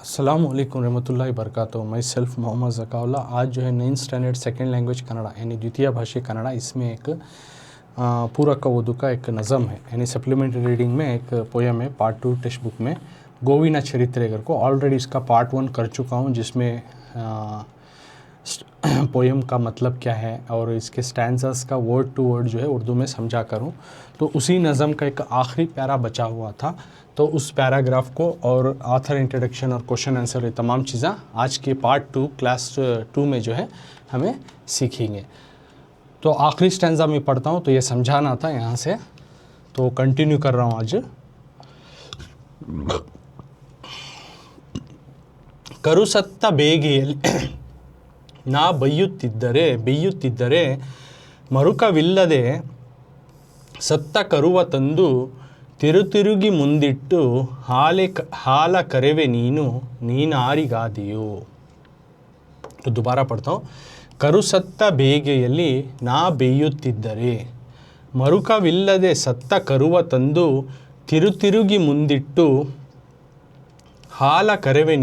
अस्सलाम वालेकुम रहमतुल्लाहि बरकातहू। मैं सेल्फ मोहम्मद ज़काउल्ला। आज जो है 9th standard second language Kannada यानी द्वितीय भाषा कन्नड़ा, इसमें एक पूरक उर्दू का एक नज़म है यानी सप्लीमेंट्री रीडिंग में एक पोयम है पार्ट 2 टेक्स्ट बुक में, गोविना चरित्रेगर को। ऑलरेडी इसका पार्ट 1 कर चुका हूँ जिसमें पोयम का मतलब क्या है और इसके स्टैंजास का वर्ड टू वर्ड जो है उर्दू में समझा करूँ। तो उसी नज़म का एक आखिरी प्यारा बचा हुआ था, तो उस पैराग्राफ को और ऑथर इंट्रोडक्शन और क्वेश्चन आंसर ये तमाम चीज़ें आज के पार्ट 2 क्लास 2 में जो है हमें सीखेंगे। तो आखिरी स्टैंजा में पढ़ता हूँ, तो ये समझाना था यहाँ से, तो कंटिन्यू कर रहा हूँ आज। ಕರುಸತ್ತ ಬೇಗೆಯಲ್ಲಿ ನಾ ಬೇಯುತ್ತಿದ್ದರೆ ಮರುಕವಿಲ್ಲದೆ ಸತ್ತ ಕರುವ ತಂದು ತಿರುತಿರುಗಿ ಮುಂದಿಟ್ಟು ಹಾಲ ಕರೆವೆ ನೀನಾರಿಗಾದೆಯೋ। तो दोबारा पढ़ता हूँ। ಕರುಸತ್ತ ಬೇಗೆಯಲ್ಲಿ ನಾ ಬೇಯುತ್ತಿದ್ದರೆ ಮರುಕವಿಲ್ಲದೆ ಸತ್ತ ಕರುವ ತಂದು ತಿರುತಿರುಗಿ ಮುಂದಿಟ್ಟು हाल करवे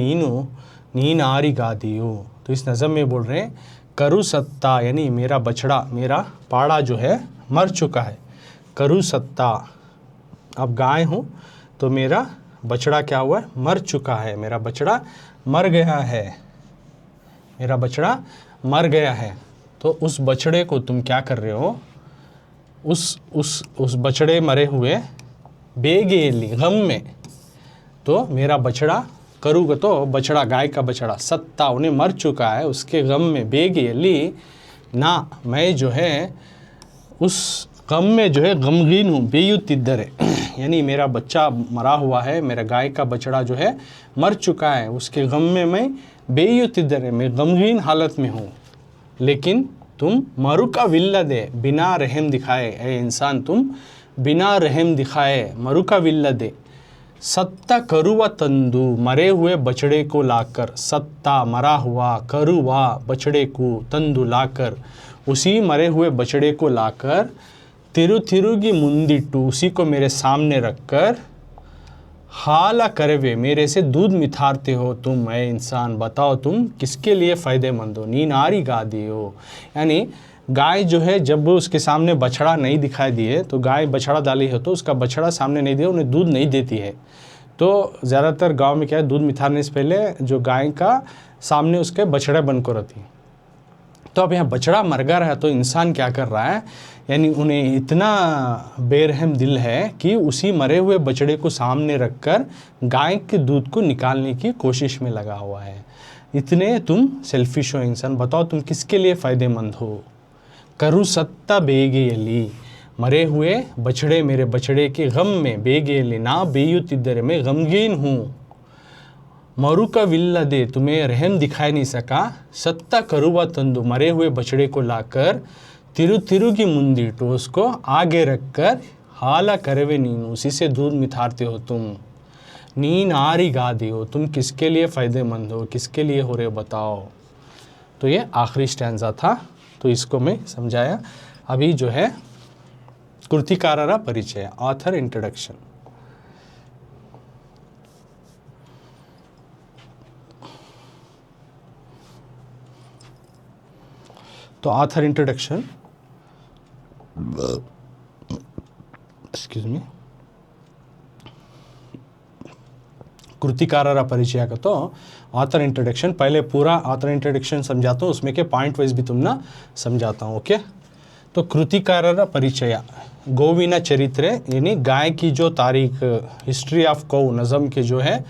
नीनारिगादियो। तो इस नज़म में बोल रहे हैं करु सत्ता यानी मेरा बछड़ा, मेरा पाड़ा जो है मर चुका है। करु सत्ता, अब गाय हूँ तो मेरा बछड़ा क्या हुआ है, मर चुका है। मेरा बछड़ा मर गया है, मेरा बछड़ा मर गया है। तो उस बछड़े को तुम क्या कर रहे हो, उस बछड़े मरे हुए बेगेली गम में, तो मेरा बछड़ा करूँगा तो बछड़ा गाय का बछड़ा सत्ता उन्हें मर चुका है, उसके गम में बेगेली ना मैं जो है उस गम में जो है गमगीन हूँ। बेयुतिद्दरे यानी मेरा बच्चा मरा हुआ है, मेरा गाय का बछड़ा जो है मर चुका है, उसके गम में मैं बेयुतिद्दरे मैं गमगीन हालत में हूँ। लेकिन तुम मरुका विल्ला दे बिना रहम दिखाए, ए इंसान तुम बिना रहम दिखाए मरुका विल्ला दे सत्ता करुआ तंदू मरे हुए बछड़े को लाकर, सत्ता मरा हुआ, करुआ बछड़े को, तंदू लाकर उसी मरे हुए बछड़े को लाकर, तिरुतिरुगी मुंदिट्टू उसी को मेरे सामने रखकर, हाला करवे मेरे से दूध मिथारते हो तुम, ऐ इंसान बताओ तुम किसके लिए फ़ायदेमंद हो। नीनारी गादी हो यानी गाय जो है जब उसके सामने बछड़ा नहीं दिखाई दिए, तो गाय बछड़ा डाली हो तो उसका बछड़ा सामने नहीं दिया, उन्हें दूध नहीं देती है। तो ज़्यादातर गांव में क्या है, दूध मिथारने से पहले जो गाय का सामने उसके बछड़े बन को रहती। तो अब यहाँ बछड़ा मर गया है, तो इंसान क्या कर रहा है, यानी उन्हें इतना बेरहम दिल है कि उसी मरे हुए बछड़े को सामने रखकर गाय के दूध को निकालने की कोशिश में लगा हुआ है। इतने तुम सेल्फिश हो इंसान, बताओ तुम किसके लिए फ़ायदेमंद हो। करु सत्ता बेगेली मरे हुए बछड़े मेरे बछड़े के गम में, बेगेली ना बेयुतिद्दरे मैं गमगीन हूँ। मरुका विल्ला दे तुम्हें रहम दिखाई नहीं सका, सत्ता करुआ तंदु मरे हुए बछड़े को लाकर, तिरुतिरुगी मुंदी तो उसको आगे रखकर, हाला करवे नीन उसी से दूध मिथारते हो तुम, नीन आरी गादी हो तुम किसके लिए फ़ायदेमंद हो, किसके लिए हो रहे हो बताओ। तो ये आखिरी स्टैंजा था, तो इसको मैं समझाया। अभी जो है कृतिकाररा परिचय, ऑथर इंट्रोडक्शन। तो ऑथर इंट्रोडक्शन, एक्सक्यूज मी, कृतिकाररा परिचय का तो ऑथर इंट्रोडक्शन, पहले पूरा ऑथर इंट्रोडक्शन समझाता हूँ, उसमें के पॉइंट वाइज भी तुम ना समझाता हूँ। ओके, तो कृतिकाररा परिचय, गोविना चरित्रे यानी गाय की जो तारीख, हिस्ट्री ऑफ गौ नज़म के जो है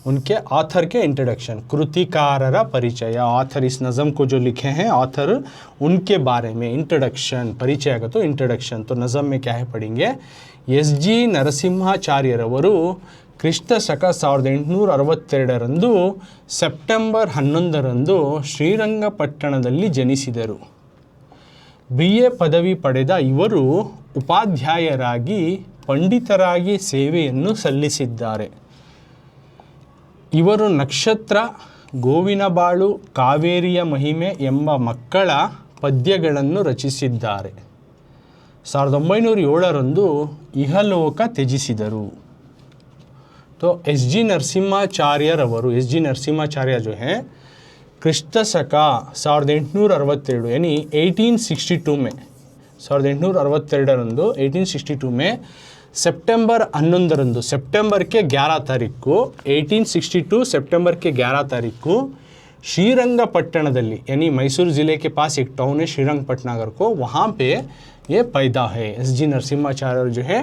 उनके ऑथर के इंट्रोडक्शन। कृतिकाररा परिचय, ऑथर इस नज़म को जो लिखे हैं ऑथर उनके बारे में इंट्रोडक्शन, परिचय का तो इंट्रोडक्शन। तो नज़म में क्या है पढ़ेंगे, SG ನರಸಿಂಹಾಚಾರ್ಯರವರು ಕ್ರಿಸ್ತ ಶಕ 1862 ಸೆಪ್ಟೆಂಬರ್ 11 ಶ್ರೀರಂಗಪಟ್ಟಣದಲ್ಲಿ ಜನಿಸಿದರು। BA ಪದವಿ ಪಡೆದ ಇವರು ಉಪಾಧ್ಯಾಯರಾಗಿ ಪಂಡಿತರಾಗಿ ಸೇವೆಯನ್ನು ಸಲ್ಲಿಸಿದ್ದಾರೆ। ಇವರು ನಕ್ಷತ್ರ, ಗೋವಿನ ಬಾಳು, ಕಾವೇರಿಯ ಮಹಿಮೆ ಎಂಬ ಮಕ್ಕಳ ಪದ್ಯಗಳನ್ನು ರಚಿಸಿದ್ದಾರೆ। 1907 ಇಹಲೋಕ ತ್ಯಜಿಸಿದರು। तो एस जी ನರಸಿಂಹಾಚಾರ್ಯರವರು ಎಸ್ ಜಿ ನರಸಿಂಹಾಚಾರ್ಯ जो है ಕ್ರಿಸ್ತ ಶಕ 1862 यानी 1862 में 1862 1862 में सितंबर 11 सितंबर के 11 तारीख को 1862 सितंबर के 11 तारीख को श्रीरंगपट्टणದಲ್ಲಿ यानी मैसूर ज़िले के पास एक टाउन है श्रीरंगपट्टण नगर को, वहाँ पे ये पैदा है। एस जी नरसिम्हाचार्य जो है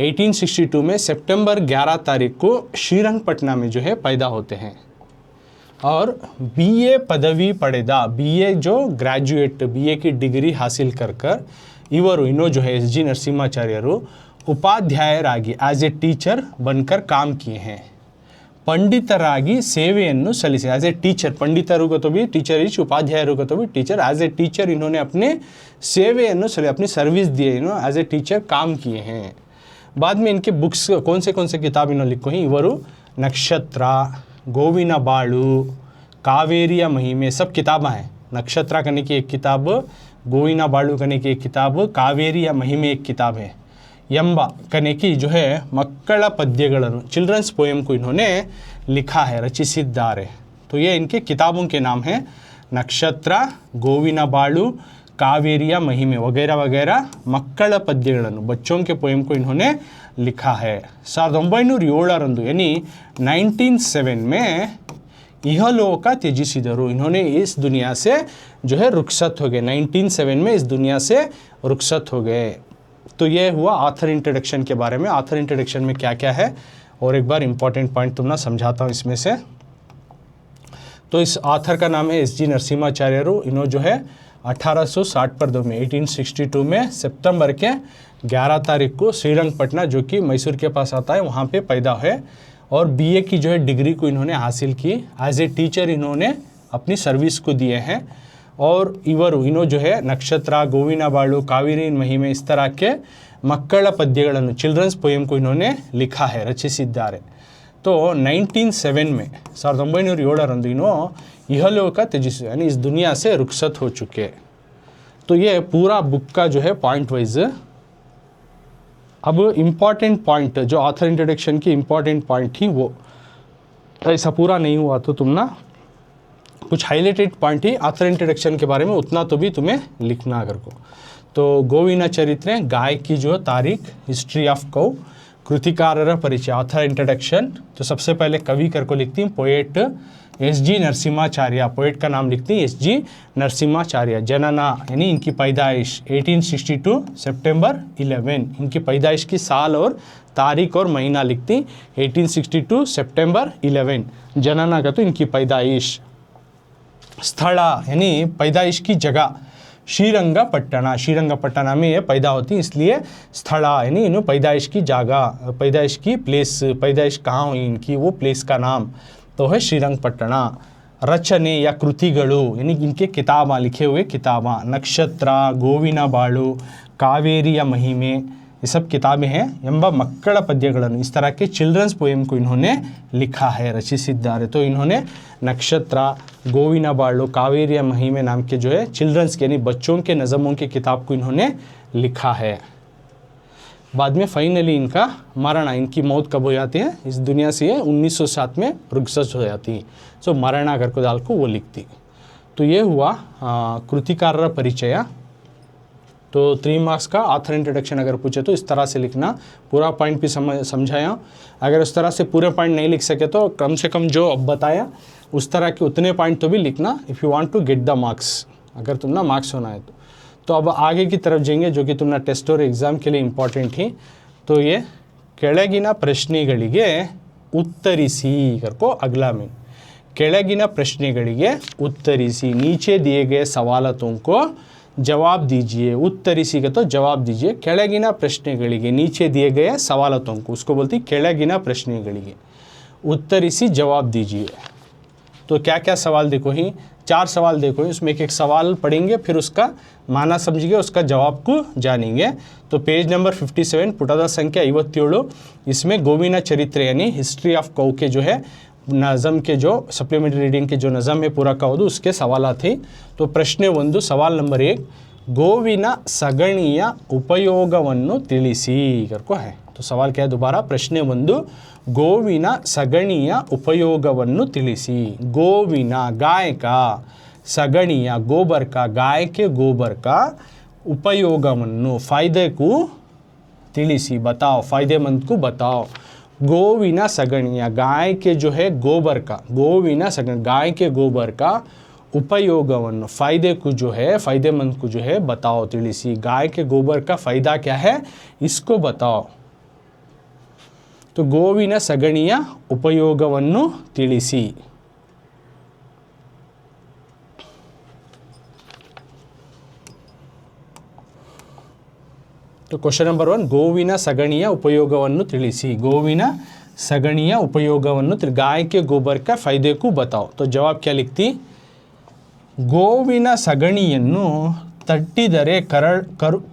1862 में सितंबर 11 तारीख को श्रीरंगपट्टण में जो है पैदा होते हैं। और बीए पदवी पढ़ेदा, बीए जो ग्रेजुएट बीए की डिग्री हासिल कर इವರು ಇನ್ನೂ जो है एस जी नरसिम्हाचार्यರು उपाध्यायरागी एज ए टीचर बनकर काम किए हैं। पंडितरागी सेवेಯನ್ನು सलिसे एज ए टीचर, पंडितरू को तो भी टीचर इच, उपाध्यायरू को तो भी टीचर, एज ए टीचर इन्होंने अपने सेवेಯನ್ನು अपनी सर्विस दिए, इन्होंने एज ए टीचर काम किए हैं। बाद में इनके बुक्स कौन से किताब इन्होंने लिखो हैं, इವರು नक्षत्र, ಗೋವಿನ ಬಾಳು, कावेरिया महिमे, सब किताबें हैं। नक्षत्र करने की एक किताब, ಗೋವಿನ ಬಾಳು करने की एक किताब, कावेरिया महिमे एक किताब है। यंबा करने की जो है मक्कಳ पद्यಗಳನ್ನು, चिल्ड्रंस पोएम को इन्होंने लिखा है, रचिसिद्धारे। तो ये इनके किताबों के नाम हैं, नक्षत्र, ಗೋವಿನ ಬಾಳು, कावेरिया महिमे वगैरह वगैरह मक्कಳ पद्यಗಳನ್ನು, बच्चों के पोएम को इन्होंने लिखा है। 1907 यानी 1907 में इहलोक त्यजिसिದರು, इन्होंने इस दुनिया से जो है रुखसत हो गए। 1907 में इस दुनिया से रुखसत हो गए। तो ये हुआ ऑथर इंट्रोडक्शन के बारे में। ऑथर इंट्रोडक्शन में क्या क्या है और एक बार इंपॉर्टेंट पॉइंट तुम ना समझाता हूँ इसमें से। तो इस ऑथर का नाम है एस जी नरसिम्हाचार्यರು। इन्होंने जो है 1860 पर 1862 में सितंबर के 11 तारीख को श्रीरंगपट्टण जो कि मैसूर के पास आता है वहाँ पे पैदा है। और बीए की जो है डिग्री को इन्होंने हासिल की, एज ए टीचर इन्होंने अपनी सर्विस को दिए हैं। और इन्हों जो है नक्षत्र, ಗೋವಿನ ಬಾಳು, कावेरी महिमे इस तरह के मक्कಳ पद्यಗಳನ್ನು, चिल्ड्रंस पोएम को इन्होंने लिखा है, रचिसिದ್ದಾರೆ। तो 1907 में 1907 इन्हों इहलोक त्यजिಸಿ यानी इस दुनिया से रुखसत हो चुके। तो ये पूरा बुक का जो है पॉइंट वाइज। अब इम्पॉर्टेंट पॉइंट जो ऑथर इंट्रोडक्शन की इम्पॉर्टेंट पॉइंट थी वो ऐसा पूरा नहीं हुआ, तो तुम ना कुछ हाईलाइटेड पॉइंट ही ऑथर इंट्रोडक्शन के बारे में उतना तो भी तुम्हें लिखना अगर को। तो ಗೋವಿನ ಚರಿತ್ರೆ, गाय की जो तारीख, हिस्ट्री ऑफ कौ, कृतिकारर परिचय, ऑथर इंट्रोडक्शन। तो सबसे पहले कवि कर को लिखती हूँ पोएट एस जी नरसिम्हाचार्य, पोएट का नाम लिखती हैं एस जी नरसिम्हाचार्य। जनना यानी इनकी पैदाइश 1862 सितंबर 11, इनकी पैदाइश की साल और तारीख और महीना लिखती 1862 सितंबर 11, जनना का तो इनकी पैदाइश। स्थल यानी पैदाइश की जगह, श्रीरंगपट्टण, श्रीरंगपट्टण में ये पैदा होती इसलिए स्थल यानी इन्हों पैदाइश की जगह, पैदाइश की प्लेस, पैदाइश कहाँ हुई इनकी वो प्लेस का नाम तो है श्रीरंगपट्टण। रचने या कृतिಗಳು यानी इनके किताबा लिखे हुए किताबा, नक्षत्र, ಗೋವಿನ ಬಾಳು, कावेरिया महिमे ये सब किताबें हैं। ಎಂಬ ಮಕ್ಕಳ ಪದ್ಯಗಳನ್ನು, इस तरह के चिल्ड्रंस पोएम को इन्होंने लिखा है, रचिसिದ್ದಾರೆ। तो इन्होंने नक्षत्र, ಗೋವಿನ ಬಾಳು, कावेरिया महिमे नाम के जो है चिल्ड्रंस के यानी बच्चों के नज़मों की किताब को इन्होंने लिखा है। बाद में फाइनली इनका मरण, इनकी मौत कब हो जाती है इस दुनिया से, 1907 में रुखसत हो जाती है। सो मरण अगर को दाल को वो लिखती। तो ये हुआ कृतिकारर परिचय। तो 3 मार्क्स का ऑथर इंट्रोडक्शन अगर पूछे तो इस तरह से लिखना, पूरा पॉइंट भी समझाया। अगर उस तरह से पूरे पॉइंट नहीं लिख सके तो कम से कम जो अब बताया उस तरह के उतने पॉइंट तो भी लिखना, if you want to get the marks, अगर तुम ना मार्क्स होना है तो। तो अब आगे की तरफ जाएंगे जो कि तुमने टेस्ट और एग्ज़ाम के लिए इंपॉर्टेंट ही। तो ये ಕೆಳಗಿನ ಪ್ರಶ್ನೆಗಳಿಗೆ ಉತ್ತರಿಸಿ करको अगला में, ಕೆಳಗಿನ ಪ್ರಶ್ನೆಗಳಿಗೆ उत्तरिसी, नीचे दिए गए सवालों को जवाब दीजिए। उत्तरिसी का तो जवाब दीजिए, ಕೆಳಗಿನ ಪ್ರಶ್ನೆಗಳಿಗೆ नीचे दिए गए सवालों को उसको बोलती ಕೆಳಗಿನ ಪ್ರಶ್ನೆಗಳಿಗೆ, उत्तरिसी जवाब दीजिए। तो क्या क्या सवाल देखो ही, 4 सवाल देखो ही, उसमें एक सवाल पढ़ेंगे फिर उसका माना समझिए, उसका जवाब को जानेंगे। तो पेज नंबर 57 पुटದ संख्या 57, इसमें ಗೋವಿನ ಚರಿತ್ರೆ यानी हिस्ट्री ऑफ कौ के जो है नज़म के जो सप्लीमेंट्री रीडिंग के जो नज़म है पूरा का होदु उसके सवाल थे। तो प्रश्ನೆ 1 सवाल नंबर 1, ಗೋವಿನ ಸಗಣಿಯ ಉಪಯೋಗವನ್ನು ತಿಳಿಸಿ करको है। तो तो सवाल क्या है दोबारा, प्रश्ನೆ 1, ಗೋವಿನ ಸಗಣಿಯ ಉಪಯೋಗವನ್ನು ತಿಳಿಸಿ। ಗೋವಿನ गाय का, सगणिया गोबर का, गाय के गोबर का उपयोगವನ್ನು फायदे को ತಿಳಿಸಿ, बताओ, फायदेमंद को बताओ। गोविना सगणिया गाय के जो है गोबर का, गोविना सगण गाय के गोबर का उपयोगವನ್ನು फायदे को जो है, फायदेमंद को जो है बताओ, ತಿಳಿಸಿ। गाय के गोबर का फायदा क्या है इसको बताओ। तो ಗೋವಿನ ಸಗಣಿಯ ಉಪಯೋಗವನ್ನು ತಿಳಿಸಿ। तो क्वेश्चन नंबर 1, ಗೋವಿನ ಸಗಣಿಯ ಉಪಯೋಗವನ್ನು ತಿಳಿಸಿ। ಗೋವಿನ सगणिया उपयोगವನ್ನು गाय के गोबर का फायदे को बताओ। तो जवाब क्या लिखती, ಗೋವಿನ ಸಗಣಿಯನ್ನು ತಟ್ಟಿದರೆ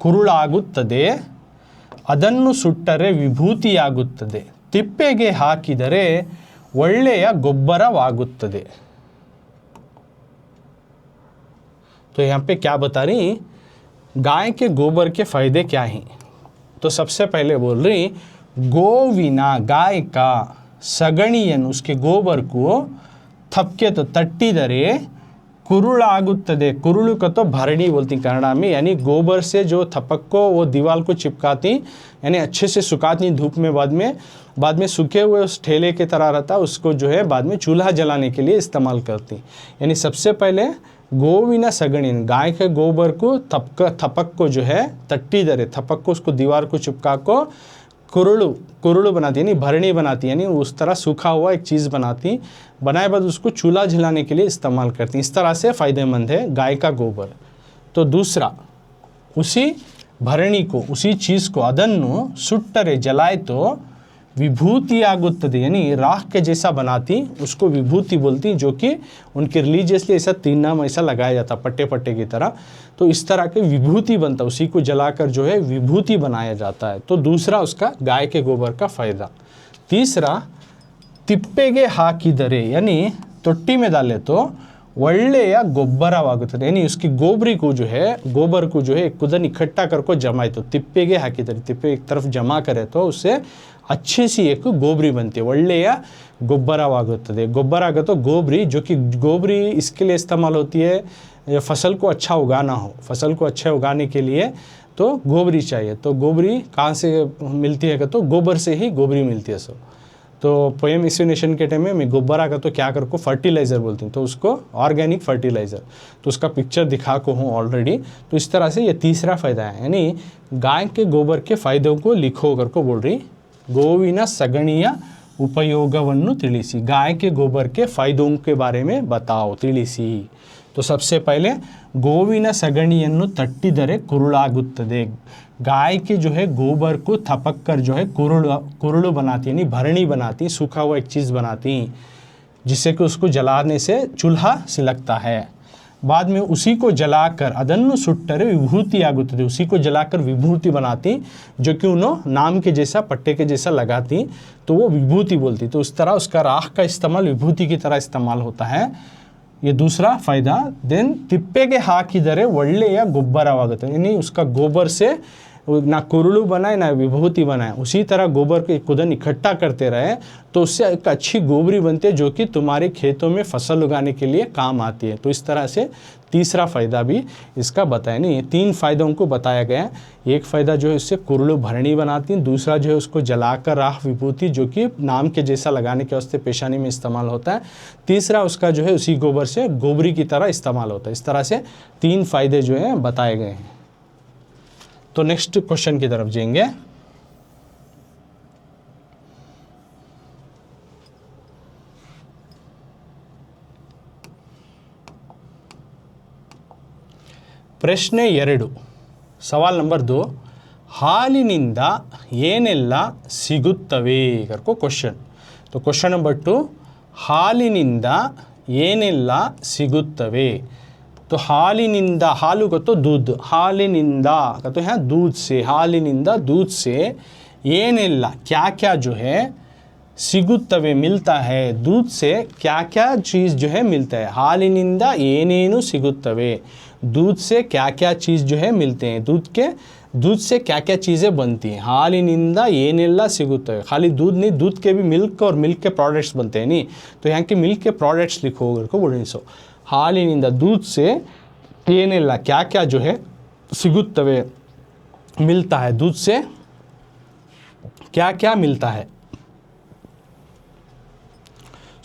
ಕುರುಳಾಗುತ್ತದೆ, ಅದನ್ನು ಸುಟ್ಟರೆ ವಿಭೂತಿಯಾಗುತ್ತದೆ, ತಿಪ್ಪೆಗೆ ಹಾಕಿದರೆ ಒಳ್ಳೆಯ ಗೊಬ್ಬರವಾಗುತ್ತದೆ। तो यहाँ पे क्या बता रही, गाय के गोबर के फायदे क्या हैं। तो सबसे पहले बोल रही ಗೋವಿನ गाय का, सगणियन उसके गोबर को, थपके तो तट्टिदरे कुरुळागुತ್ತದೆ। कुरुಳು का तो भरणी बोलती कन्नड़ा में, यानी गोबर से जो थपक को वो दीवार को चिपकाती, यानी अच्छे से सुखाती धूप में, बाद में सूखे हुए उस ठेले के तरह रहता, उसको जो है बाद में चूल्हा जलाने के लिए इस्तेमाल करती। यानी सबसे पहले ಗೋವಿನ सगणी गाय के गोबर को थपक को जो है तट्टिदरे, थपक को उसको दीवार को चिपका को कुरुळु बनाती, यानी भरणी बनाती, यानी उस तरह सूखा हुआ एक चीज़ बनाए बाद उसको चूल्हा जलाने के लिए इस्तेमाल करती। इस तरह से फ़ायदेमंद है गाय का गोबर। तो दूसरा, उसी भरणी को, उसी चीज़ को ಅದನ್ನು ಸುಟ್ಟರೆ जलाए तो विभूति आगुತ್ತದೆ, यानी राख के जैसा बनाती, उसको विभूति बोलती, जो कि उनके रिलीजियसली ऐसा 3 नाम ऐसा लगाया जाता पट्टे पट्टे की तरह। तो इस तरह के विभूति बनता, उसी को जलाकर जो है विभूति बनाया जाता है। तो दूसरा उसका गाय के गोबर का फायदा। तीसरा, तिप्पेगे हाकिदरे, यानी तोट्टी में डाले तो ಒಳ್ಳೆಯ ಗೊಬ್ಬರವಾಗುತ್ತದೆ, यानी उसकी गोबरी को जो है, गोबर को जो है खुदन इकट्ठा करको जमाए तो तिप्पेगे हाकिदरे, तिप्पे एक तरफ जमा करे तो उससे अच्छी सी एक गोबरी बनती है, ಒಳ್ಳೆಯ ಗೊಬ್ಬರವಾಗುತ್ತದೆ। गोबर आगे तो गोबरी, जो कि गोबरी इसके लिए इस्तेमाल होती है फसल को अच्छा उगाना हो, फसल को अच्छा उगाने के लिए तो गोबरी चाहिए। तो गोबरी कहाँ से मिलती है, तो गोबर से ही गोबरी मिलती है। सब तो पोएम इन्सिनेशन के टाइम में मैं गोबर आकर तो क्या कर को फर्टिलाइज़र बोलती हूँ, तो उसको ऑर्गेनिक फर्टिलाइज़र, तो उसका पिक्चर दिखा को हूँ ऑलरेडी। तो इस तरह से ये तीसरा फ़ायदा है, यानी गाय के गोबर के फ़ायदों को लिखो कर को बोल रही। ಗೋವಿನ ಸಗಣಿಯ ಉಪಯೋಗವನ್ನು ತಿಳಿಸಿ, गाय के गोबर के फ़ायदों के बारे में बताओ, ತಿಳಿಸಿ। तो सबसे पहले ಗೋವಿನ ಸಗಣಿಯನ್ನು ತಟ್ಟಿದರೆ ಕುರುಳಾಗುತ್ತದೆ, गाय के जो है गोबर को थपक कर जो है कुरुळु बनाती, यानी भरणी बनाती, सूखा हुआ एक चीज़ बनाती, जिससे कि उसको जलाने से चूल्हा सिलकता है। बाद में उसी को जलाकर ಅದನ್ನು ಸುಟ್ಟರೆ विभूति आगुತ್ತದೆ, उसी को जलाकर विभूति बनाती, जो कि उन्होंने नाम के जैसा पट्टे के जैसा लगाती, तो वो विभूति बोलती। तो उस तरह उसका राख का इस्तेमाल विभूति की तरह इस्तेमाल होता है। ये दूसरा फ़ायदा। देन तिप्पेगे हाकिದರೆ ಒಳ್ಳೆಯ ಗೊಬ್ಬರವಾಗುತ್ತೆ, यानी उसका गोबर से ना कुरुळु बनाए ना विभूति बनाए, उसी तरह गोबर को खुदन इकट्ठा करते रहे तो उससे एक अच्छी गोबरी बनती है, जो कि तुम्हारे खेतों में फसल उगाने के लिए काम आती है। तो इस तरह से तीसरा फ़ायदा भी इसका बताया। नहीं, 3 फ़ायदों को बताया गया है। एक फ़ायदा जो है इससे कुरुळु भरणी बनाती है, दूसरा जो है उसको जलाकर राख विभूति, जो कि नाम के जैसा लगाने के वास्ते पेशानी में इस्तेमाल होता है, तीसरा उसका जो है उसी गोबर से गोबरी की तरह इस्तेमाल होता है। इस तरह से 3 फ़ायदे जो हैं बताए गए हैं। तो नेक्स्ट क्वेश्चन की तरफ जाएंगे। ಪ್ರಶ್ನೆ 2, ಸವಾಲ್ ನಂಬರ್ 2, ಹಾಲಿನಿಂದ ಏನೆಲ್ಲ ಸಿಗುತ್ತವೆ ಕರ್ಕೋ ಕ್ವಶನ್। तो क्वेश्चन नंबर 2, ಹಾಲಿನಿಂದ ಏನೆಲ್ಲ ಸಿಗುತ್ತವೆ। तो हालिनिंदा, हालू का तो दूध, हालिनिंदा का तो यहाँ दूध से, हालिनिंदा दूध से, ಏನೆಲ್ಲ क्या क्या जो है, ಸಿಗುತ್ತವೆ मिलता है, दूध से क्या क्या चीज़ जो है मिलता है। हालिनिंदा ಏನೇನು ಸಿಗುತ್ತವೆ, दूध से क्या क्या चीज़ जो है मिलते हैं। दूध के दूध से क्या क्या चीज़ें बनती हैं, ಹಾಲಿನಿಂದ ಏನೆಲ್ಲ ಸಿಗುತ್ತವೆ, खाली दूध नहीं, दूध के भी मिल्क और मिल्क के प्रोडक्ट्स बनते हैं नहीं, तो यहाँ के मिल्क के प्रोडक्ट्स लिखो को बोलिसो, ಹಾಲಿನಿಂದ दूध से ಏನೆಲ್ಲ क्या क्या जो है ಸಿಗುತ್ತವೆ मिलता है, दूध से क्या क्या मिलता है।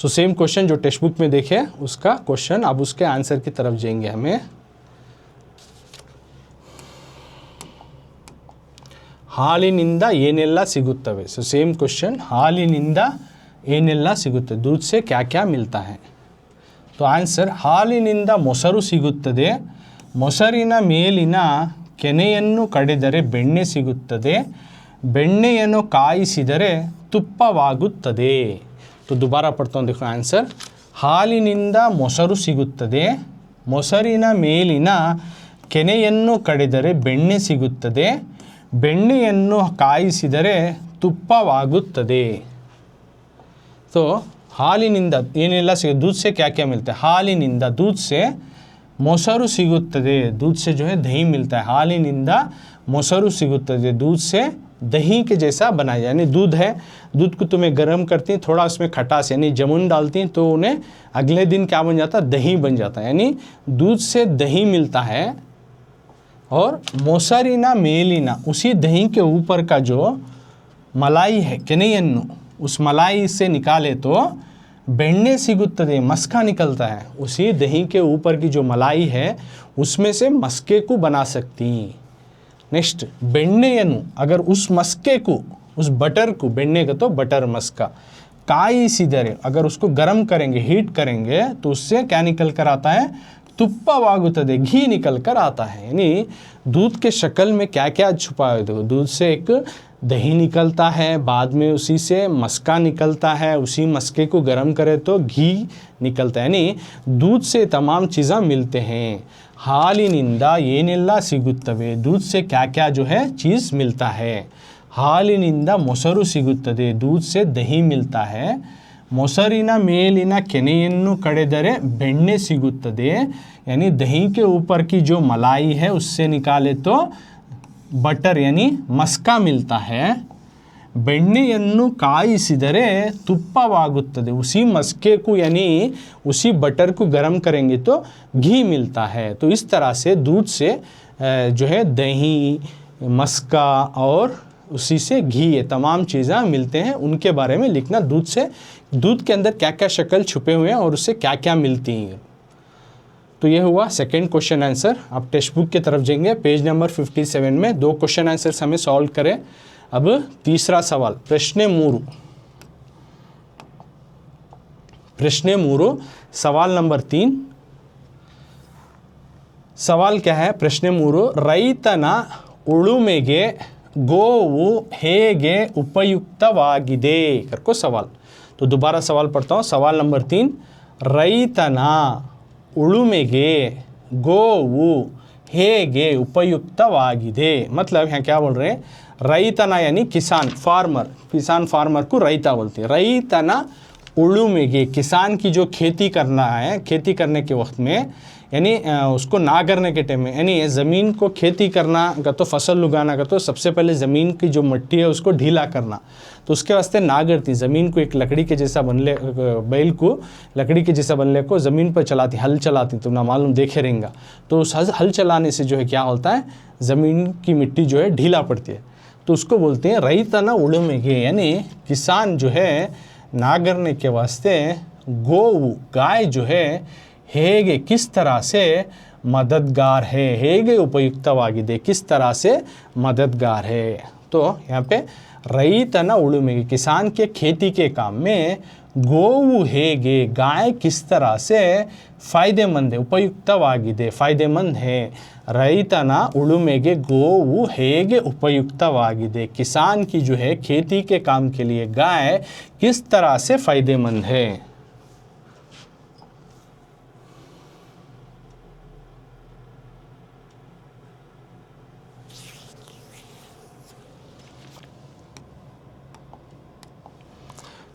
सो सेम क्वेश्चन जो टेक्स्ट बुक में देखे उसका क्वेश्चन, अब उसके आंसर की तरफ जाएंगे हमें। ಹಾಲಿನಿಂದ ಏನೆಲ್ಲ ಸಿಗುತ್ತವೆ, सो सेम क्वेश्चन, ಹಾಲಿನಿಂದ ಏನೆಲ್ಲ ಸಿಗುತ್ತೆ, दूध से क्या क्या मिलता है। तो आंसर, ಹಾಲಿನಿಂದ ಮೊಸರು ಸಿಗುತ್ತದೆ, ಮೊಸರಿನ ಮೇಲಿನ ಕೆನೆಯನ್ನು ಕಡಿದರೆ ಬೆಣ್ಣೆ ಸಿಗುತ್ತದೆ, ಬೆಣ್ಣೆಯನ್ನು ಕಾಯಿಸಿದರೆ ತುಪ್ಪವಾಗುತ್ತದೆ। तो दोबारा पढ़ता हूँ, देखो आंसर, ಹಾಲಿನಿಂದ ಮೊಸರು ಸಿಗುತ್ತದೆ, ಮೊಸರಿನ ಮೇಲಿನ ಕೆನೆಯನ್ನು ಕಡಿದರೆ ಬೆಣ್ಣೆ ಸಿಗುತ್ತದೆ, ಬೆಣ್ಣೆಯನ್ನು ಕಾಯಿಸಿದರೆ ತುಪ್ಪವಾಗುತ್ತದೆ। तो ಹಾಲಿನಿಂದ ಏನೆಲ್ಲ ಸಿಗುತ್ತೆ, दूध से क्या क्या मिलता है, ಹಾಲಿನಿಂದ दूध से, ಮೊಸರು ಸಿಗುತ್ತದೆ, दूध से जो है दही मिलता है, ಹಾಲಿನಿಂದ ಮೊಸರು ಸಿಗುತ್ತದೆ, दूध से दही के जैसा बनाया, यानी दूध है, दूध को तुम्हें गर्म करती थोड़ा उसमें खटास यानी जामुन डालती तो उन्हें अगले दिन क्या बन जाता, दही बन जाता है, यानी दूध से दही मिलता है। और ಮೊಸರಿನ ಮೇಲಿನ, उसी दही के ऊपर का जो मलाई है ಕೆನೆಯನ್ನು, उस मलाई से निकाले तो ಬೆಣ್ಣೆ ಸಿಗುತ್ತದೆ, मस्का निकलता है, उसी दही के ऊपर की जो मलाई है उसमें से मस्के को बना सकती। नेक्स्ट, ಬೆಣ್ಣೆಯನ್ನು, अगर उस मस्के को, उस बटर को, ಬೆಣ್ಣೆ का तो बटर मस्का, ಕಾಯಿಸಿದರೆ, अगर उसको गर्म करेंगे, हीट करेंगे तो उससे क्या निकल कर आता है, ತುಪ್ಪವಾಗುತ್ತದೆ, घी निकल कर आता है। यानी दूध के शक्ल में क्या क्या छुपा है, देखो दूध से एक दही निकलता है, बाद में उसी से मस्का निकलता है, उसी मस्के को गर्म करे तो घी निकलता है, यानी दूध से तमाम चीज़ें मिलते हैं। ಹಾಲಿನಿಂದ ಏನೆಲ್ಲ ಸಿಗುತ್ತವೆ, दूध से क्या क्या जो है चीज़ मिलता है। ಹಾಲಿನಿಂದ ಮೊಸರು ಸಿಗುತ್ತದೆ, दूध से दही मिलता है, ಮೊಸರಿನ ಮೇಲಿನ ಕೆನೆಯನ್ನು ಕಡಿದರೆ ಬೆಣ್ಣೆ ಸಿಗುತ್ತದೆ, यानी दही के ऊपर की जो मलाई है उससे निकाले तो बटर यानी मस्का मिलता है, ಬೆಣ್ಣೆಯನ್ನು ಕಾಯಿಸಿದರೆ ತುಪ್ಪವಾಗುತ್ತದೆ, उसी मस्के को यानी उसी बटर को गर्म करेंगे तो घी मिलता है। तो इस तरह से दूध से जो है दही, मस्का और उसी से घी, ये तमाम चीज़ें मिलते हैं, उनके बारे में लिखना, दूध से, दूध के अंदर क्या क्या शक्ल छुपे हुए हैं और उससे क्या क्या मिलती हैं। तो ये हुआ सेकंड क्वेश्चन आंसर। अब टेक्स्ट बुक की तरफ जाएंगे, पेज नंबर 57 में 2 क्वेश्चन आंसर्स हमें सॉल्व करें। अब तीसरा सवाल, प्रश्न 3, प्रश्न 3 सवाल नंबर 3। सवाल क्या है, प्रश्न 3, ರೈತನ ಉಳುಮೆಗೆ ಗೋವು ಹೇಗೆ ಉಪಯುಕ್ತವಾಗಿದೆ करको सवाल। तो दोबारा सवाल पढ़ता हूँ, सवाल नंबर 3, ರೈತನ ಉಳುಮೆಗೆ ಗೋವು ಹೇಗೆ ಉಪಯುಕ್ತವಾಗಿದೆ, मतलब यहाँ क्या बोल रहे हैं, रैतना यानी किसान, फार्मर, किसान फार्मर को रैता बोलते हैं। रैतना उलुमेगे, किसान की जो खेती करना है, खेती करने के वक्त में, यानी उसको ना करने के टाइम में, यानी ज़मीन को खेती करना का तो, फसल उगाना का तो सबसे पहले ज़मीन की जो मिट्टी है उसको ढीला करना, तो उसके वास्ते नागरती, ज़मीन को एक लकड़ी के जैसा बनले, बैल को लकड़ी के जैसा बनले को ज़मीन पर चलाती, हल चलाती, तुम ना मालूम देखे रहेंगे, तो उस हल चलाने से जो है क्या होता है, ज़मीन की मिट्टी जो है ढीला पड़ती है, तो उसको बोलते हैं रैतना उलुमेगे, यानी किसान जो है नागरने के वास्ते गोऊ, गाय जो है ಹೇಗೆ, किस तरह से मददगार है, ಹೇಗೆ ಉಪಯುಕ್ತವಾಗಿದೆ, किस तरह से मददगार है। तो यहाँ पे रैतना उलुमेगे, किसान के खेती के काम में गोವು ಹೇಗೆ, गाय किस तरह से फ़ायदेमंद है, ಉಪಯುಕ್ತವಾಗಿದೆ, फ़ायदेमंद है। रैतना उलुमेगे गोವು ಹೇಗೆ ಉಪಯುಕ್ತವಾಗಿದೆ, किसान की जो है खेती के काम के लिए गाय किस तरह से फ़ायदेमंद है।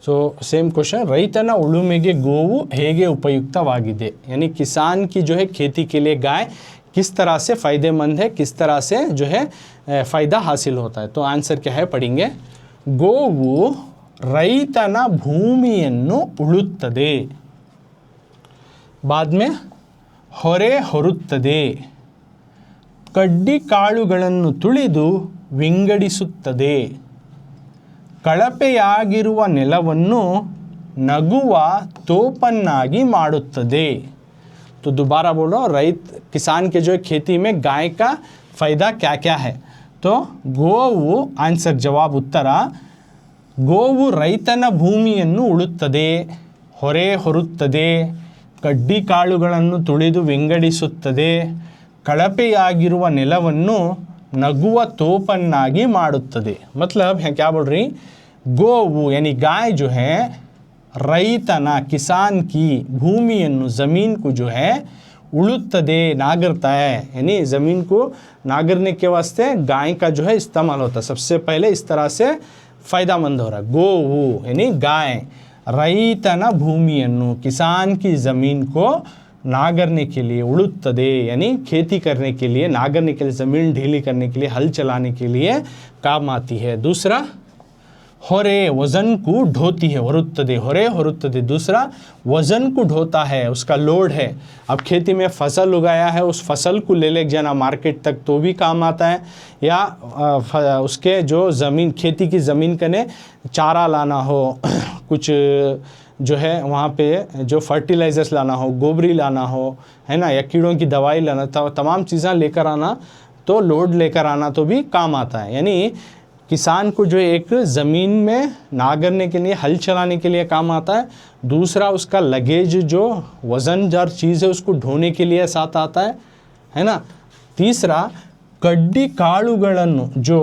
तो सेम क्वेश्चन, रैतना उलुमेगे गोವು ಹೇಗೆ ಉಪಯುಕ್ತವಾಗಿದೆ, यानी किसान की जो है खेती के लिए गाय किस तरह से फ़ायदेमंद है, किस तरह से जो है फ़ायदा हासिल होता है। तो आंसर क्या है पढ़ेंगे। ಗೋವು ರೈತನ ಭೂಮಿಯನ್ನು ಉಳುತ್ತದೆ, बाद में ಹೊರೆ ಹೊರುತ್ತದೆ, ಕಡ್ಡಿ ಕಾಳುಗಳನ್ನು ತುಳಿದು ವಿಂಗಡಿಸುತ್ತದೆ, ಕಳಪೆಯಾಗಿರುವ ನೆಲವನ್ನು ನಗುವ ತೋಪನ್ನಾಗಿ ಮಾಡುತ್ತದೆ। तो दोबारा बोल रहा हूँ, किसान के जो है खेती में गाय का फ़ायदा क्या क्या है। तो ಗೋವು आंसर जवाब उत्तर, ಗೋವು ರೈತನ ಭೂಮಿಯನ್ನು ಉಳುತ್ತದೆ, ಹೊರೆ ಹೊರುತ್ತದೆ, ಕಡ್ಡಿ ಕಾಳುಗಳನ್ನು ತುಳಿದು ವಿಂಗಡಿಸುತ್ತದೆ, ಕಳಪೆಯಾಗಿರುವ ನೆಲವನ್ನು ನಗುವ ತೋಪನ್ನಾಗಿ ಮಾಡುತ್ತದೆ। मतलब है क्या बोल रही, ಗೋವು यानी गाय जो है रईतना किसान की भूमिಯನ್ನು ज़मीन को जो है उड़ुತ್ತದೆ नागरता है, यानी ज़मीन को नागरने के वास्ते गाय का जो है इस्तेमाल होता है। सबसे पहले इस तरह से फ़ायदामंद हो रहा है। गोವು यानी गाय रईतना भूमिಯನ್ನು किसान की ज़मीन को नागरने के लिए, उड़ुತ್ತದೆ यानी खेती करने के लिए, नागरने के लिए, ज़मीन ढीली करने के लिए, हल चलाने के लिए काम आती है। दूसरा ಹೊರೆ वज़न को ढोती है, ಹೊರುತ್ತದೆ, ಹೊರೆ ಹೊರುತ್ತದೆ। दूसरा वज़न को ढोता है, उसका लोड है। अब खेती में फसल उगाया है, उस फसल को ले जाना मार्केट तक तो भी काम आता है, या उसके जो ज़मीन, खेती की ज़मीन कने चारा लाना हो, कुछ जो है वहाँ पे जो फर्टिलाइज़र्स लाना हो, गोबरी लाना हो, है ना, या कीड़ों की दवाई लाना, तमाम चीज़ें लेकर आना, तो लोड लेकर आना तो भी काम आता है। यानी किसान को जो एक ज़मीन में नागरने के लिए, हल चलाने के लिए काम आता है। दूसरा उसका लगेज जो वज़नदार चीज़ है उसको ढोने के लिए साथ आता है ना। तीसरा कड्डी काಳುಗಳನ್ನು जो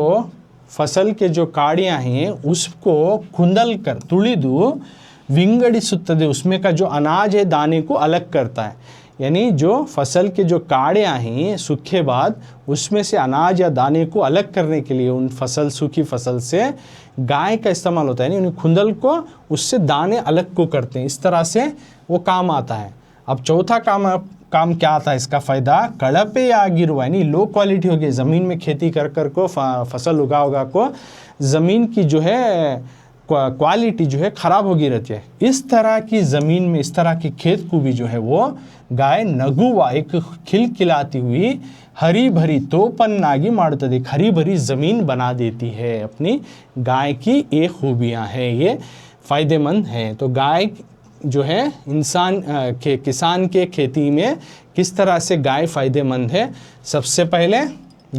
फसल के जो काड़ियाँ हैं उसको खुंदल कर तुಳಿದು विंगडिಸುತ್ತದೆ, उसमें का जो अनाज है दाने को अलग करता है। यानी जो फसल के जो काड़ियाँ हैं सूखे बाद उसमें से अनाज या दाने को अलग करने के लिए उन फसल, सूखी फसल से गाय का इस्तेमाल होता है, यानी उन्हें खुंदल को उससे दाने अलग को करते हैं, इस तरह से वो काम आता है। अब चौथा काम क्या आता है इसका फ़ायदा, कಳಪೆಯಾಗಿರುವ यानी लो क्वालिटी होगी, ज़मीन में खेती कर को फसल उगा को ज़मीन की जो है क्वालिटी जो है ख़राब होगी रहती है। इस तरह की ज़मीन में, इस तरह के खेत को भी जो है वो गाय नगुवा एक खिलखिलाती हुई हरी भरी तोपन्नागी ಮಾಡುತ್ತದೆ, हरी भरी ज़मीन बना देती है। अपनी गाय की ये खूबियाँ हैं, ये फ़ायदेमंद हैं। तो गाय जो है इंसान के किसान के खेती में किस तरह से गाय फ़ायदेमंद है। सबसे पहले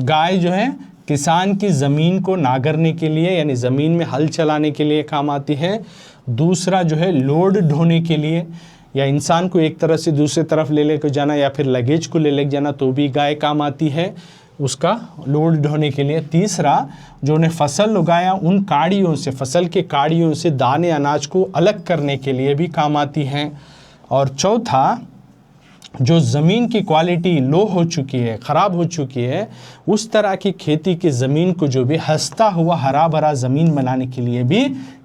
गाय जो है किसान की ज़मीन को नागरने के लिए, यानी ज़मीन में हल चलाने के लिए काम आती है। दूसरा जो है लोड ढोने के लिए, या इंसान को एक तरफ से दूसरे तरफ ले लेकर जाना, या फिर लगेज को ले जाना, तो भी गाय काम आती है उसका लोड ढोने के लिए। तीसरा जो उन्हें फसल उगाया उन काड़ियों से, फसल के काड़ियों से दाने अनाज को अलग करने के लिए भी काम आती हैं। और चौथा जो ज़मीन की क्वालिटी लो हो चुकी है, ख़राब हो चुकी है, उस तरह की खेती की ज़मीन को जो भी हंसता हुआ हरा भरा ज़मीन बनाने के लिए भी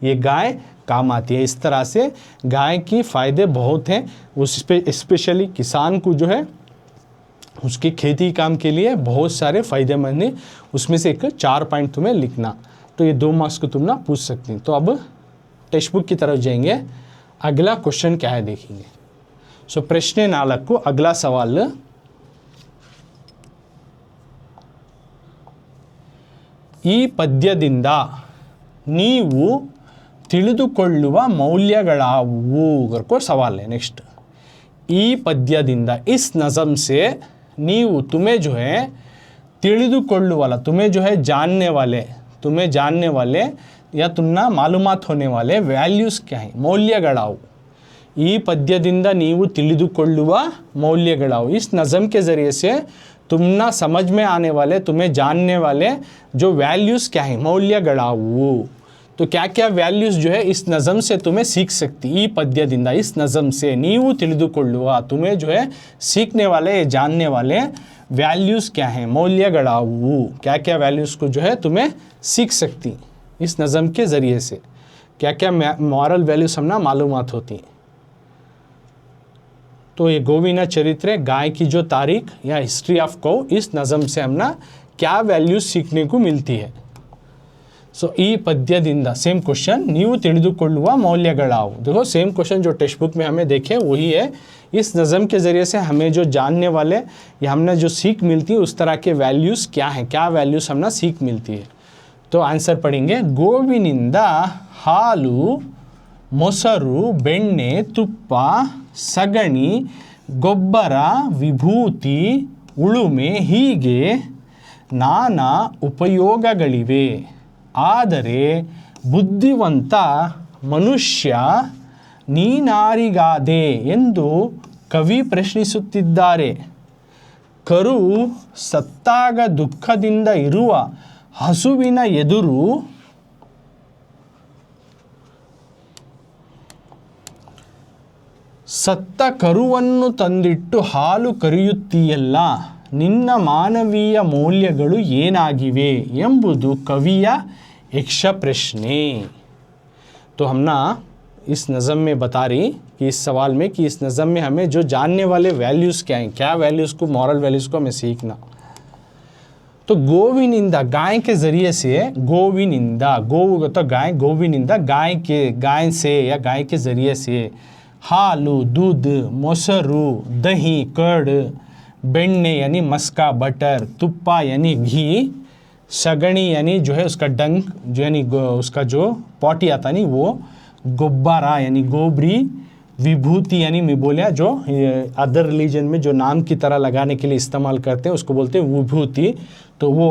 ये गाय काम आती है। इस तरह से गाय की फ़ायदे बहुत हैं, उस पे स्पेशली किसान को जो है उसके खेती काम के लिए बहुत सारे फ़ायदेमंद हैं। उसमें से एक 4 पॉइंट तुम्हें लिखना, तो ये 2 मार्क्स को तुम ना पूछ सकती। तो अब टेक्स्ट बुक की तरफ जाएंगे, अगला क्वेश्चन क्या है देखेंगे। सो प्रश्न 4 को अगला सवाल, ಈ ಪದ್ಯದಿಂದ ನೀವು ತಿಳಿದುಕೊಳ್ಳುವ ಮೌಲ್ಯಗಳಾವುವು को सवाल है। नेक्स्ट, ಈ पद्यದಿಂದ इस नज़म से ನೀವು तुम्हें जो है ತಿಳಿದುಕೊಳ್ಳುವ वाला, तुम्हें जो है तुम्हें जानने वाले या तुमना मालूमात होने वाले वैल्यूज़ क्या हैं, मौल्यಗಳಾವು। ಈ ಪದ್ಯದಿಂದ ನೀವು ತಿಳಿದುಕೊಳ್ಳುವ मौल्यಗಳಾವು, इस नज़म के ज़रिए से तुमना समझ में आने वाले, तुम्हें जानने वाले जो वैल्यूज़ क्या हैं, मौल्यಗಳಾವು। तो क्या क्या वैल्यूज़ जो है इस नज़म से तुम्हें सीख सकती। ಈ ಪದ್ಯದಿಂದ इस नज़म से ನೀವು ತಿಳಿದುಕೊಳ್ಳುವ, तुम्हें जो है सीखने वाले, जानने वाले वैल्यूज़ क्या हैं, मौल्यಗಳಾವು। क्या क्या वैल्यूज़ को जो है तुम्हें सीख सकती इस नज़म के ज़रिए से, क्या क्या मॉरल वैल्यूज़ हमना मालूमात होती। तो ये गोविना चरित्र गाय की जो तारीख या हिस्ट्री ऑफ कौ, इस नज़म से हमने क्या वैल्यूज सीखने को मिलती है। ಸೊ ಈ ಪದ್ಯದಿಂದ ಸೇಮ್ क्वेश्चन ನೀವು ತಿಳಿದುಕೊಳ್ಳುವ ಮೌಲ್ಯಗಳಾವು। देखो सेम क्वेश्चन जो टेक्स्ट बुक में हमें देखे वही है। इस नज़म के ज़रिए से हमें जो जानने वाले या हमने जो सीख मिलती है उस तरह के वैल्यूज़ क्या हैं, क्या वैल्यूज़ हमने सीख मिलती है। तो आंसर पढ़ेंगे, ಗೋವಿನಿಂದ ಹಾಲು, ಮೊಸರು, ಬೆಣ್ಣೆ, ತುಪ್ಪ, ಸಗಣಿ, ಗೊಬ್ಬರ, ವಿಭೂತಿ, ಉಳುಮೆ ಹೀಗೆ ನಾನಾ ಉಪಯೋಗಗಳಿವೆ. ಆದರೆ ಬುದ್ಧಿವಂತ ಮನುಷ್ಯ ನೀನಾರಿಗಾದೆ ಎಂದು ಕವಿ ಪ್ರಶ್ನಿಸುತ್ತಿದ್ದಾರೆ. ಕರು ಸತ್ತಾಗ ದುಃಖದಿಂದ ಇರುವ ಹಸುವಿನ ಎದುರು ಸತ್ತ ಕರುವನ್ನು ತಂದಿಟ್ಟು ಹಾಲು ಕರೆಯುತ್ತೀಯಲ್ಲ, ನಿನ್ನ ಮಾನವೀಯ ಮೌಲ್ಯಗಳು ಏನಾಗಿವೆ ಎಂಬುದು ಕವಿಯ ಯಕ್ಷ ಪ್ರಶ್ನೆ। तो हम ना इस नज़म में बता रही कि इस सवाल में कि इस नज़म में हमें जो जानने वाले वैल्यूज़ क्या हैं, क्या वैल्यूज़ को, मॉरल वैल्यूज़ को हमें सीखना। तो गोविनिंदा गाय के ज़रिए से, गोविनिंदा गो तो गाय, गोविनिंदा गाय से या गाय के ज़रिए से, हालू दूध, मोसरू दही कड़, बेन्ने यानी मस्का बटर, तुप्पा यानी घी, सगणी यानी जो है उसका डंक जो यानी उसका जो पॉटी आता नहीं वो, गोब्बारा यानी गोबरी, विभूति यानी मिबोलिया जो अदर रिलीजन में जो नाम की तरह लगाने के लिए इस्तेमाल करते हैं उसको बोलते हैं विभूति। तो वो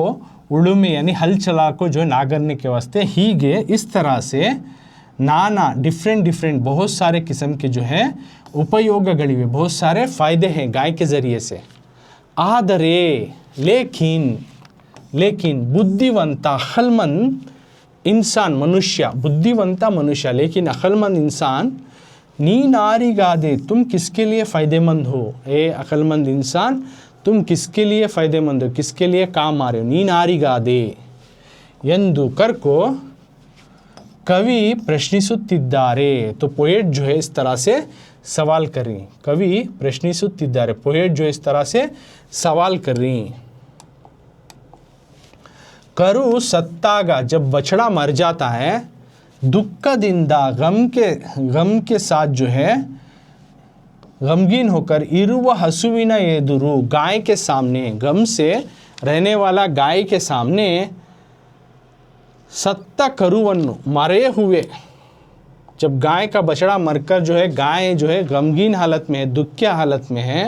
उड़ुमे यानी हल चला को जो नागरने के वास्ते, हीगे इस तरह से नाना डिफरेंट बहुत सारे किस्म के जो है उपयोगಗಳಿವೆ, बहुत सारे फ़ायदे हैं गाय के ज़रिए से। ಆದರೆ लेकिन बुद्धिवंत अक्लमंद इंसान मनुष्य, बुद्धिवंत मनुष्य लेकिन अक्लमंद इंसान, नीनारिगादे तुम किसके लिए फ़ायदेमंद हो, ए अक्लमंद इंसान तुम किसके लिए फ़ायदेमंद हो, किसके लिए काम आ रहे हो, नीनारिगादे ಎಂದು करको कवि प्रश्निसुत्तिद्दारे। तो पोएट जो है इस तरह से सवाल कर रही, कवि प्रश्निसुत्तिद्दारे, पोएट जो इस तरह से सवाल कर रही। करु सत्तागा जब बछड़ा मर जाता है, दुक्खदिंदा गम के साथ जो है गमगीन होकर, इरुव हसुविना एदुरु गाय के सामने, गम से रहने वाला गाय के सामने, सत्ता करुवन्नु मरे हुए, जब गाय का बछड़ा मरकर जो है गाय जो है गमगीन हालत में है, दुखिया हालत में है,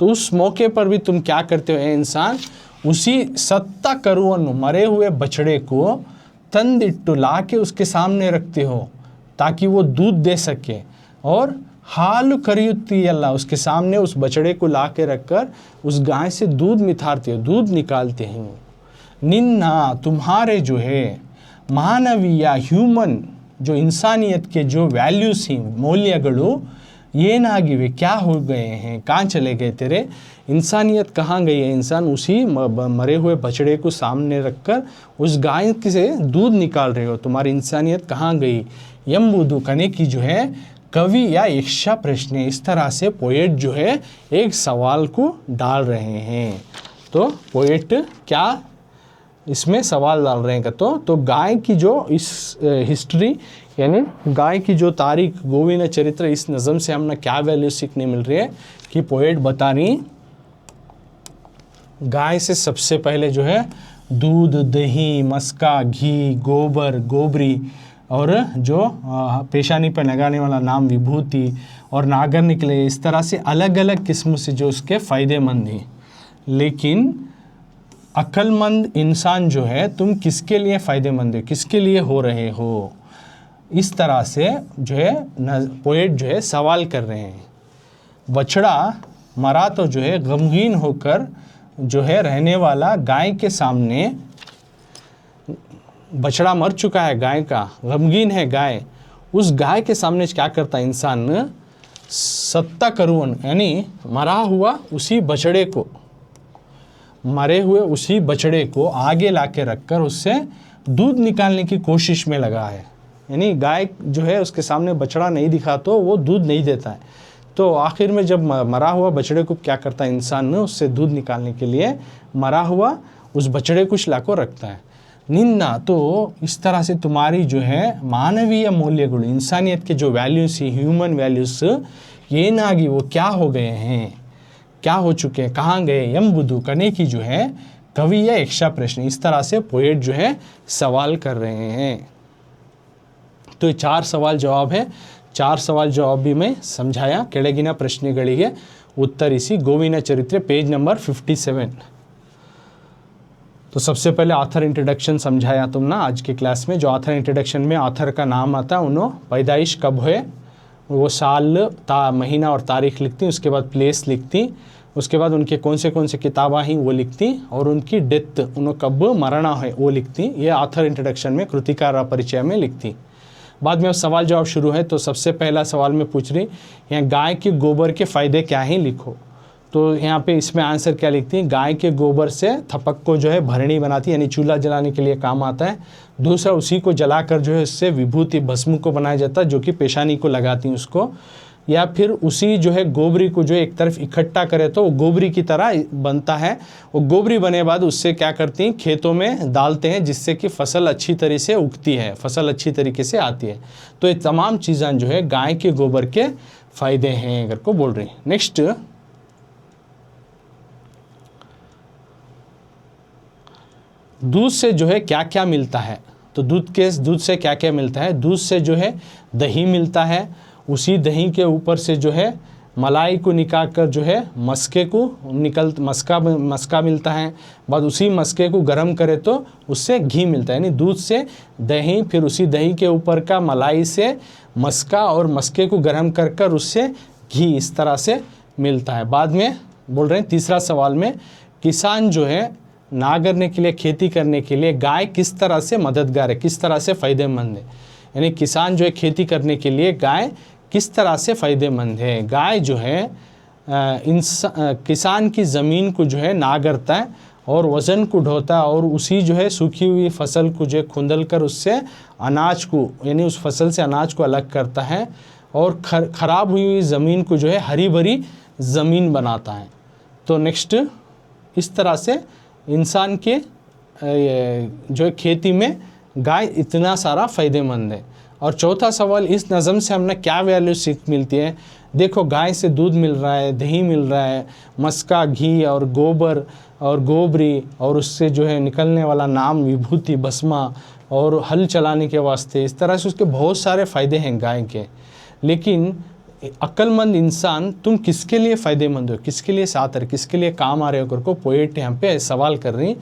तो उस मौके पर भी तुम क्या करते हो इंसान, उसी सत्ता करुवन्नु मरे हुए बछड़े को तंदिट्टु ला के उसके सामने रखते हो ताकि वो दूध दे सके, और हालु करियुत्तियल्ला उसके सामने उस बछड़े को ला के रखकर उस गाय से दूध मिथारते हो, दूध निकालते हैं। निन्ना तुम्हारे जो है मानवीय ह्यूमन जो इंसानियत के जो वैल्यूज़ हैं, मौल्यಗಳು ಏನಾಗಿವೆ, क्या हो गए हैं, कहाँ चले गए तेरे, इंसानियत कहाँ गई है। इंसान उसी मरे हुए बछड़े को सामने रखकर उस गाय से दूध निकाल रहे हो, तुम्हारी इंसानियत कहाँ गई। यम्बुदु कने की जो है कवि या यक्षा प्रश्न, इस तरह से पोएट जो है एक सवाल को डाल रहे हैं। तो पोएट क्या इसमें सवाल डाल रहे हैं, तो गाय की जो इस हिस्ट्री यानी गाय की जो तारीख, गोविना चरित्र, इस नज़म से हमें क्या वैल्यू सीखने मिल रही है कि पोएट बता रही गाय से सबसे पहले जो है दूध, दही, मस्का, घी, गोबर, गोबरी और जो पेशानी पर लगाने वाला नाम विभूति और नागर निकले, इस तरह से अलग अलग किस्म से जो उसके फ़ायदेमंद हैं। लेकिन अक्लमंद इंसान जो है तुम किसके लिए फ़ायदेमंद हो, किसके लिए हो रहे हो, इस तरह से जो है पोएट जो है सवाल कर रहे हैं। बछड़ा मरा तो जो है गमगीन होकर जो है रहने वाला गाय के सामने, बछड़ा मर चुका है गाय का, गमगीन है गाय, उस गाय के सामने क्या करता है इंसान, सत्ता करुवन यानी मरा हुआ उसी बछड़े को, मरे हुए उसी बछड़े को आगे ला के रखकर उससे दूध निकालने की कोशिश में लगा है। यानी गाय जो है उसके सामने बछड़ा नहीं दिखा तो वो दूध नहीं देता है, तो आखिर में जब मरा हुआ बछड़े को क्या करता है इंसान ने, उससे दूध निकालने के लिए मरा हुआ उस बछड़े को लाकर रखता है। निंदा तो इस तरह से तुम्हारी जो है मानवीय मूल्यಗಳು, इंसानियत के जो वैल्यूज ही, ह्यूमन वैल्यूज ಏನಾಗಿ वो क्या हो गए हैं, क्या हो चुके हैं, कहाँ गए, ಎಂಬುದು करने की जो है कवि या यक्षा प्रश्न, इस तरह से पोएट जो है सवाल कर रहे हैं। तो ये 4 सवाल जवाब है, 4 सवाल जवाब भी मैं समझाया। ಕೆಳಗಿನ ಪ್ರಶ್ನೆಗಳಿಗೆ ಉತ್ತರಿಸಿ ಗೋವಿನ ಚರಿತ್ರೆ पेज नंबर 57। तो सबसे पहले ऑथर इंट्रोडक्शन समझाया तुम ना आज के क्लास में। जो ऑथर इंट्रोडक्शन में ऑथर का नाम आता है, उन्होंने पैदाइश कब हुए, वो साल महीना और तारीख लिखती, उसके बाद प्लेस लिखती, उसके बाद उनके कौन से किताबा ही वो लिखती, और उनकी डेथ, उन्होंने कब मरना है वो लिखती। ये ऑथर इंट्रोडक्शन में कृतिकार परिचय में लिखती। बाद में अब सवाल जवाब शुरू है। तो सबसे पहला सवाल में पूछ रही, यहाँ गाय के गोबर के फ़ायदे क्या हैं लिखो। तो यहाँ पे इसमें आंसर क्या लिखती है, गाय के गोबर से थपक को जो है भरणी बनाती है, यानी चूल्हा जलाने के लिए काम आता है। दूसरा, उसी को जलाकर जो है इससे विभूति भस्म को बनाया जाता है, जो कि पेशानी को लगाती हैं उसको। या फिर उसी जो है गोबरी को जो एक तरफ इकट्ठा करे तो वो गोबरी की तरह बनता है। वो गोबरी बने बाद उससे क्या करती हैं, खेतों में डालते हैं, जिससे कि फसल अच्छी तरह से उगती है, फसल अच्छी तरीके से आती है। तो ये तमाम चीज़ें जो है गाय के गोबर के फ़ायदे हैं अगर को बोल रही हैं। नेक्स्ट, दूध से जो है क्या क्या मिलता है। तो दूध से क्या क्या मिलता है, दूध से जो है दही मिलता है, उसी दही के ऊपर से जो है मलाई को निकाल कर जो है मस्का मिलता है। बाद उसी मस्के को गर्म करे तो उससे घी मिलता है। यानी दूध से दही, फिर उसी दही के ऊपर का मलाई से मस्का, और मस्के को गर्म कर कर उससे घी, इस तरह से मिलता है। बाद में बोल रहे हैं तीसरा सवाल में, किसान जो है ना करने के लिए, खेती करने के लिए गाय किस तरह से मददगार है, किस तरह से फ़ायदेमंद है। यानी किसान जो है खेती करने के लिए गाय किस तरह से फ़ायदेमंद है। गाय जो है किसान की ज़मीन को जो है नागरता है और वज़न को ढोता है, और उसी जो है सूखी हुई फसल को जो है खुंदल कर उससे अनाज को, यानी उस फसल से अनाज को अलग करता है, और ख़राब हुई ज़मीन को जो है हरी भरी ज़मीन बनाता है। तो नेक्स्ट, इस तरह से इंसान के जो है खेती में गाय इतना सारा फ़ायदेमंद है। और चौथा सवाल, इस नज़म से हमने क्या वैल्यू सीख मिलती है। देखो, गाय से दूध मिल रहा है, दही मिल रहा है, मस्का, घी और गोबर और गोबरी, और उससे जो है निकलने वाला नाम विभूति भस्मा, और हल चलाने के वास्ते, इस तरह से उसके बहुत सारे फ़ायदे हैं गाय के। लेकिन अक्लमंद इंसान, तुम किसके लिए फ़ायदेमंद हो, किसके लिए साथ है, किसके लिए काम आ रहे हो करको पोएट यहाँ पे सवाल कर रही।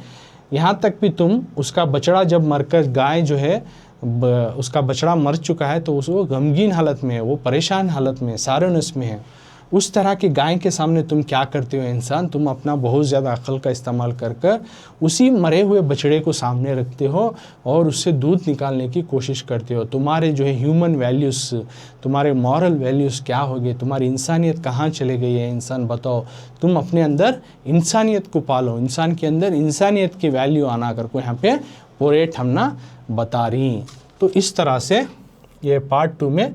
यहाँ तक भी तुम उसका बछड़ा जब मरकर, गाय जो है उसका बछड़ा मर चुका है, तो वो गमगीन हालत में है, वो परेशान हालत में, सारोनस में है, उस तरह की गाय के सामने तुम क्या करते हो इंसान, तुम अपना बहुत ज़्यादा अक्ल का इस्तेमाल कर कर उसी मरे हुए बछड़े को सामने रखते हो और उससे दूध निकालने की कोशिश करते हो। तुम्हारे जो है ह्यूमन वैल्यूज़, तुम्हारे मॉरल वैल्यूज़ क्या हो गए, तुम्हारी इंसानियत कहाँ चले गई है इंसान, बताओ। तुम अपने अंदर इंसानियत को पालो, इंसान के अंदर इंसानियत की वैल्यू आना कर को यहाँ पे पोएट हमना बता रही। तो इस तरह से ये पार्ट 2 में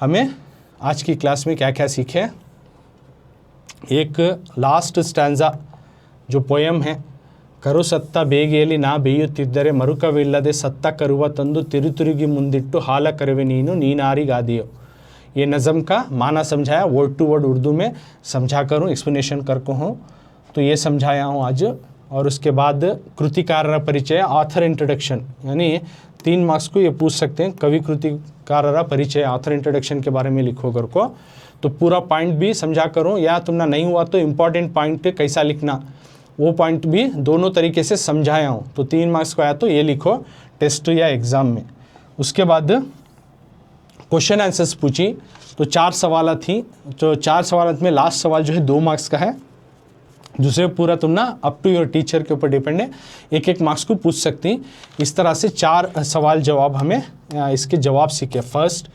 हमें आज की क्लास में क्या क्या सीखे। एक लास्ट स्टैंजा जो पोएम है, ಕರು ಸತ್ತ ಬೇಗೆಯಲ್ಲಿ ನಾ ಬೇಯುತ್ತಿದ್ದರೆ ಮರುಕವಿಲ್ಲದೆ ಸತ್ತ ಕರುವ ತಂದು ತಿರುತಿರುಗಿ ಮುಂದಿಟ್ಟು ಹಾಲ ಕರುವೆ ನೀನಾರಿಗಾದಿयो। ये नज़म का माना समझाया, वर्ड टू वर्ड उर्दू में समझा करूँ, एक्सप्लेनेशन कर को हूँ, तो ये समझाया हूँ आज। और उसके बाद कृतिकार परिचय, ऑथर इंट्रोडक्शन, यानी 3 मार्क्स को ये पूछ सकते हैं, कवि कृतिकार परिचय ऑथर इंट्रोडक्शन के बारे में लिखो कर को। तो पूरा पॉइंट भी समझा करूँ, या तुमने नहीं हुआ तो इम्पॉर्टेंट पॉइंट कैसा लिखना, वो पॉइंट भी दोनों तरीके से समझाया हूँ। तो 3 मार्क्स को आया तो ये लिखो टेस्ट या एग्ज़ाम में। उसके बाद क्वेश्चन आंसर्स पूछी, तो 4 सवाल थी। तो 4 सवाल में लास्ट सवाल जो है 2 मार्क्स का है, दूसरे पूरा तुम ना अप टू योर टीचर के ऊपर डिपेंड है, 1-1 मार्क्स को पूछ सकती। इस तरह से 4 सवाल जवाब हमें इसके जवाब सीखे, फर्स्ट,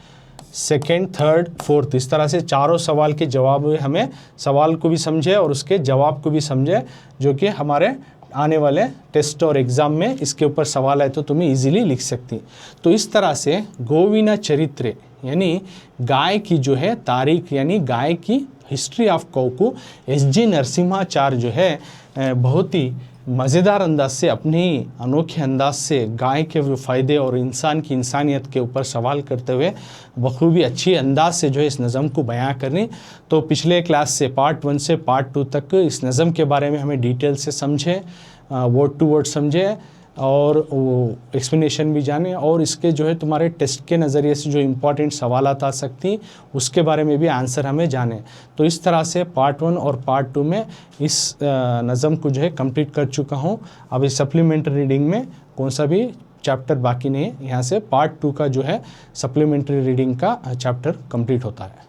सेकेंड, थर्ड, फोर्थ, इस तरह से चारों सवाल के जवाब हमें सवाल को भी समझे और उसके जवाब को भी समझे, जो कि हमारे आने वाले टेस्ट और एग्ज़ाम में इसके ऊपर सवाल है तो तुम्हें इजीली लिख सकती। तो इस तरह से ಗೋವಿನ ಚರಿತ್ರೆ यानी गाय की जो है तारीख यानी गाय की हिस्ट्री ऑफ काऊ को एस.जी. नरसिम्हाचार्य जो है बहुत ही मज़ेदार अंदाज से, अपने ही अनोखे अंदाज से गाय के फ़ायदे और इंसान की इंसानियत के ऊपर सवाल करते हुए बखूबी अच्छी अंदाज से जो है इस नज़म को बयां करनी। तो पिछले क्लास से पार्ट 1 से पार्ट 2 तक इस नज़म के बारे में हमें डिटेल से समझे, वर्ड टू वर्ड समझे और वो एक्सप्लेनेशन भी जाने, और इसके जो है तुम्हारे टेस्ट के नज़रिए से जो इम्पोर्टेंट सवालात आ सकती उसके बारे में भी आंसर हमें जाने। तो इस तरह से पार्ट 1 और पार्ट 2 में इस नज़म को जो है कंप्लीट कर चुका हूँ। अब इस सप्लीमेंट्री रीडिंग में कौन सा भी चैप्टर बाकी नहीं है, यहाँ से पार्ट 2 का जो है सप्लीमेंट्री रीडिंग का चैप्टर कंप्लीट होता है।